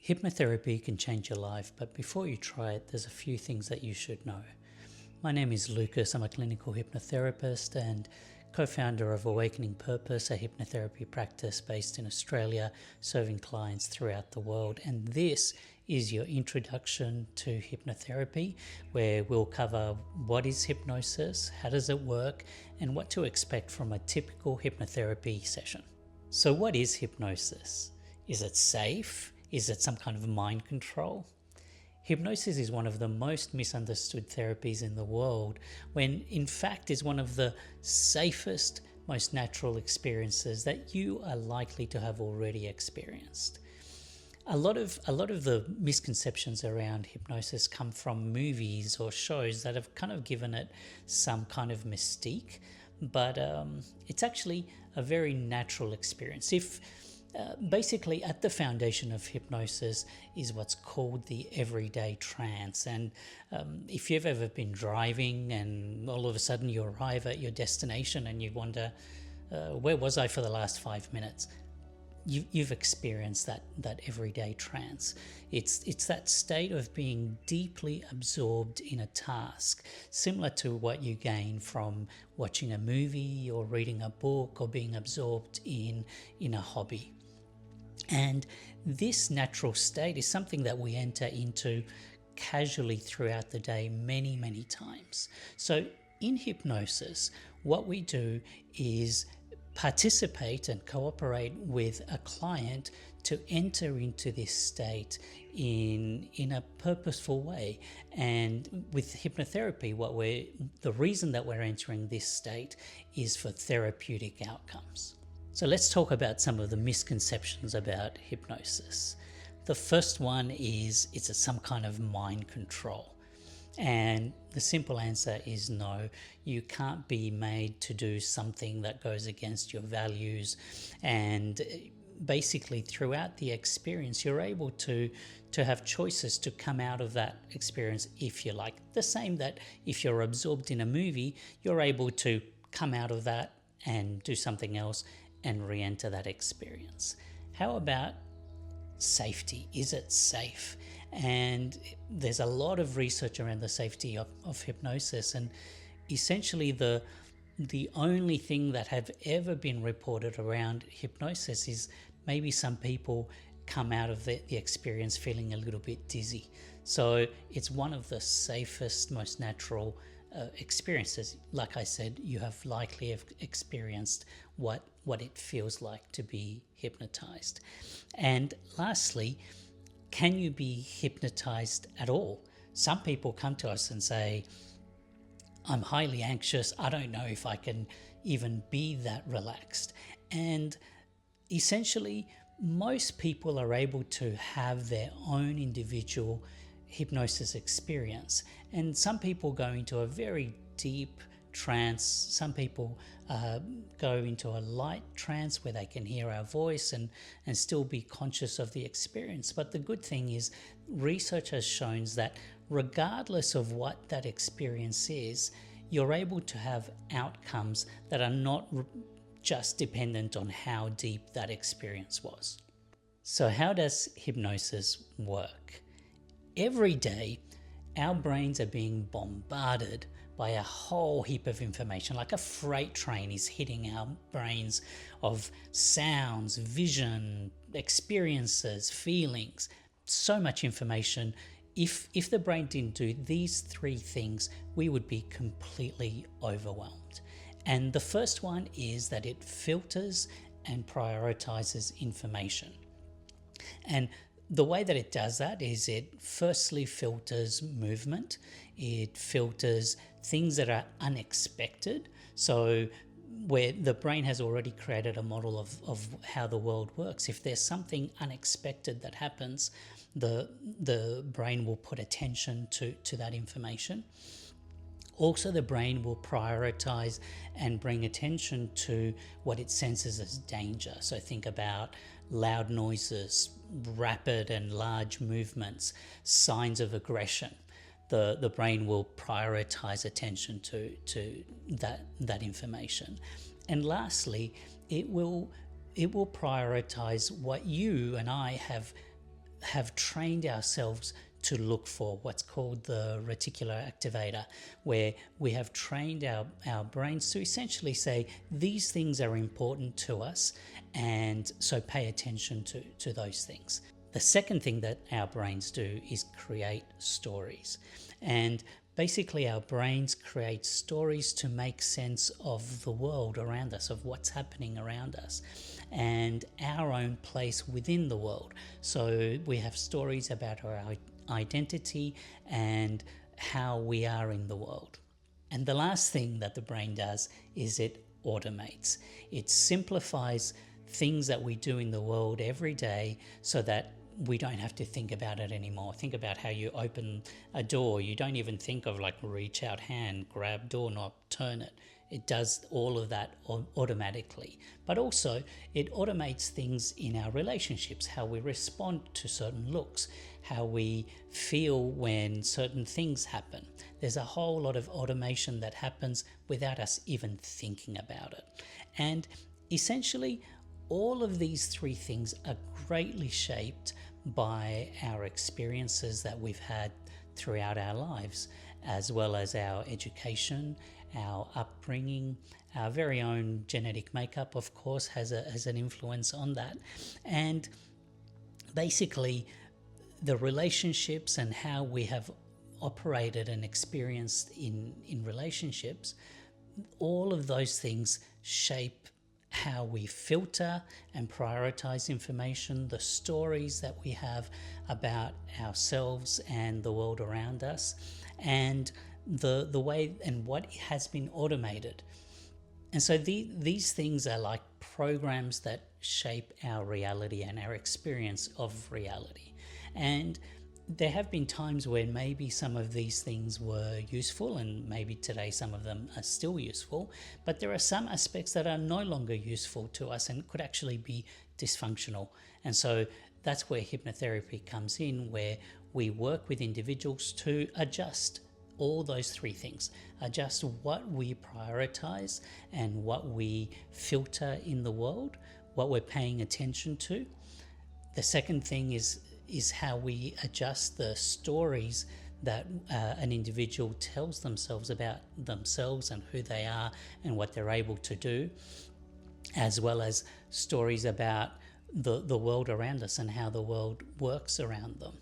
Hypnotherapy can change your life, but before you try it, there's a few things that you should know. My name is Lucas. I'm a clinical hypnotherapist and co-founder of Awakening Purpose, a hypnotherapy practice based in Australia, serving clients throughout the world. And this is your introduction to hypnotherapy, where we'll cover what is hypnosis, how does it work, and what to expect from a typical hypnotherapy session. So what is hypnosis? Is it safe? Is it some kind of mind control? Hypnosis is one of the most misunderstood therapies in the world, when in fact is one of the safest, most natural experiences that you are likely to have already experienced. A lot of the misconceptions around hypnosis come from movies or shows that have kind of given it some kind of mystique, but it's actually a very natural experience. Basically, at the foundation of hypnosis is what's called the everyday trance. And if you've ever been driving and all of a sudden you arrive at your destination and you wonder, where was I for the last 5 minutes? You've experienced that everyday trance. It's that state of being deeply absorbed in a task, similar to what you gain from watching a movie or reading a book or being absorbed in a hobby. And this natural state is something that we enter into casually throughout the day many, many times. So in hypnosis, what we do is participate and cooperate with a client to enter into this state in a purposeful way. And with hypnotherapy, the reason that we're entering this state is for therapeutic outcomes. So let's talk about some of the misconceptions about hypnosis. The first one is it's some kind of mind control. And the simple answer is no. You can't be made to do something that goes against your values. And basically throughout the experience, you're able to have choices to come out of that experience if you like. The same that if you're absorbed in a movie, you're able to come out of that and do something else and re-enter that experience. How about safety? Is it safe? And there's a lot of research around the safety of hypnosis, and essentially the only thing that have ever been reported around hypnosis is maybe some people come out of the experience feeling a little bit dizzy. So it's one of the safest, most natural experiences. Like I said, you have likely experienced what it feels like to be hypnotized. And lastly, can you be hypnotized at all? Some people come to us and say, I'm highly anxious. I don't know if I can even be that relaxed. And essentially, most people are able to have their own individual hypnosis experience. And some people go into a very deep trance. Some people go into a light trance where they can hear our voice and still be conscious of the experience. But the good thing is research has shown that regardless of what that experience is, you're able to have outcomes that are not just dependent on how deep that experience was. So how does hypnosis work? Every day, our brains are being bombarded by a whole heap of information, like a freight train is hitting our brains of sounds, vision, experiences, feelings, so much information. If the brain didn't do these three things, we would be completely overwhelmed. And the first one is that it filters and prioritizes information. And the way that it does that is it firstly filters movement. It filters things that are unexpected. So where the brain has already created a model of how the world works. If there's something unexpected that happens, the brain will put attention to that information. Also, the brain will prioritize and bring attention to what it senses as danger. So think about loud noises, rapid and large movements, signs of aggression. The brain will prioritize attention to that information. And lastly, it will prioritize what you and I have have trained ourselves to look for what's called the reticular activator, where we have trained our brains to essentially say these things are important to us, and so pay attention to those things. The second thing that our brains do is create stories. And basically our brains create stories to make sense of the world around us, of what's happening around us, and our own place within the world. So we have stories about our identity and how we are in the world. And the last thing that the brain does is it automates. It simplifies things that we do in the world every day so that we don't have to think about it anymore. Think about how you open a door. You don't even think of like reach out hand, grab doorknob, turn it. It does all of that automatically. But also it automates things in our relationships, how we respond to certain looks, how we feel when certain things happen. There's a whole lot of automation that happens without us even thinking about it. And essentially, all of these three things are greatly shaped by our experiences that we've had throughout our lives, as well as our education, our upbringing, our very own genetic makeup, of course, has an influence on that. And basically, the relationships and how we have operated and experienced in relationships, all of those things shape how we filter and prioritize information, the stories that we have about ourselves and the world around us, and the way and what has been automated. And so these things are like programs that shape our reality and our experience of reality. And there have been times where maybe some of these things were useful, and maybe today some of them are still useful, but there are some aspects that are no longer useful to us and could actually be dysfunctional. And so that's where hypnotherapy comes in, where we work with individuals to adjust all those three things, adjust what we prioritize and what we filter in the world, what we're paying attention to. The second thing is how we adjust the stories that an individual tells themselves about themselves and who they are and what they're able to do, as well as stories about the world around us and how the world works around them.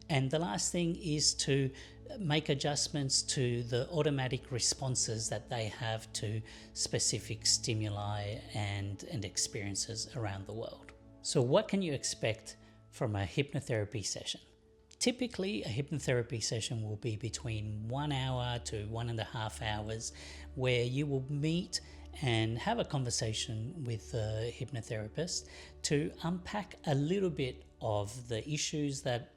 And the last thing is to make adjustments to the automatic responses that they have to specific stimuli and experiences around the world. So what can you expect from a hypnotherapy session? Typically, a hypnotherapy session will be between 1 hour to 1.5 hours, where you will meet and have a conversation with the hypnotherapist to unpack a little bit of the issues that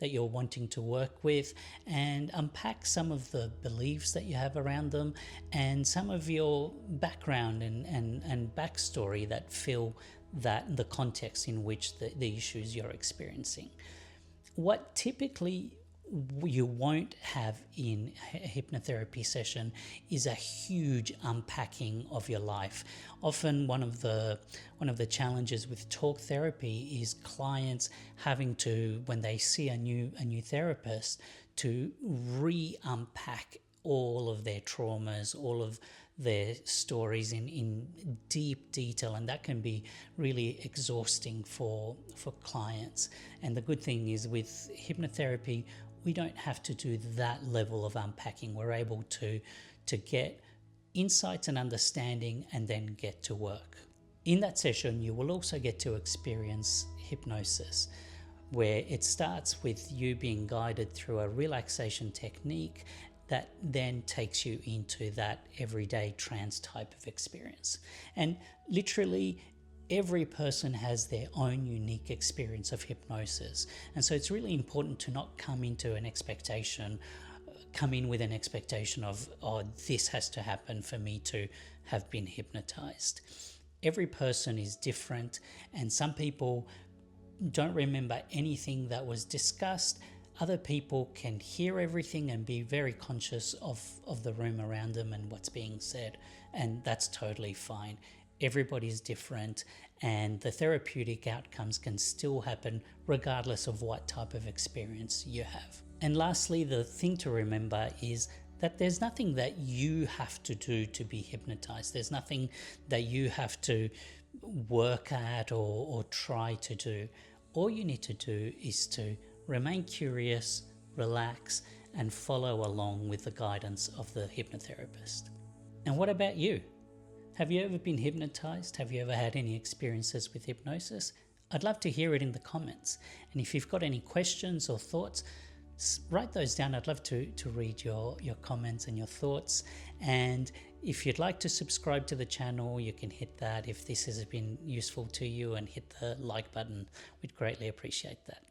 you're wanting to work with, and unpack some of the beliefs that you have around them and some of your background and backstory that fill that the context in which the issues you're experiencing. What typically you won't have in a hypnotherapy session is a huge unpacking of your life. Often one of the challenges with talk therapy is clients having to, when they see a new therapist, to re-unpack all of their traumas, all of their stories in deep detail, and that can be really exhausting for clients. And the good thing is with hypnotherapy, we don't have to do that level of unpacking. We're able to get insights and understanding and then get to work. In that session, you will also get to experience hypnosis, where it starts with you being guided through a relaxation technique that then takes you into that everyday trance type of experience. And literally every person has their own unique experience of hypnosis. And so it's really important to not come in with an expectation of, oh, this has to happen for me to have been hypnotized. Every person is different, and some people don't remember anything that was discussed. Other people can hear everything and be very conscious of the room around them and what's being said, and that's totally fine. Everybody's different, and the therapeutic outcomes can still happen regardless of what type of experience you have. And lastly, the thing to remember is that there's nothing that you have to do to be hypnotized. There's nothing that you have to work at or try to do. All you need to do is to remain curious, relax, and follow along with the guidance of the hypnotherapist. And what about you? Have you ever been hypnotized? Have you ever had any experiences with hypnosis? I'd love to hear it in the comments. And if you've got any questions or thoughts, write those down. I'd love to read your comments and your thoughts. And if you'd like to subscribe to the channel, you can hit that if this has been useful to you, and hit the like button. We'd greatly appreciate that.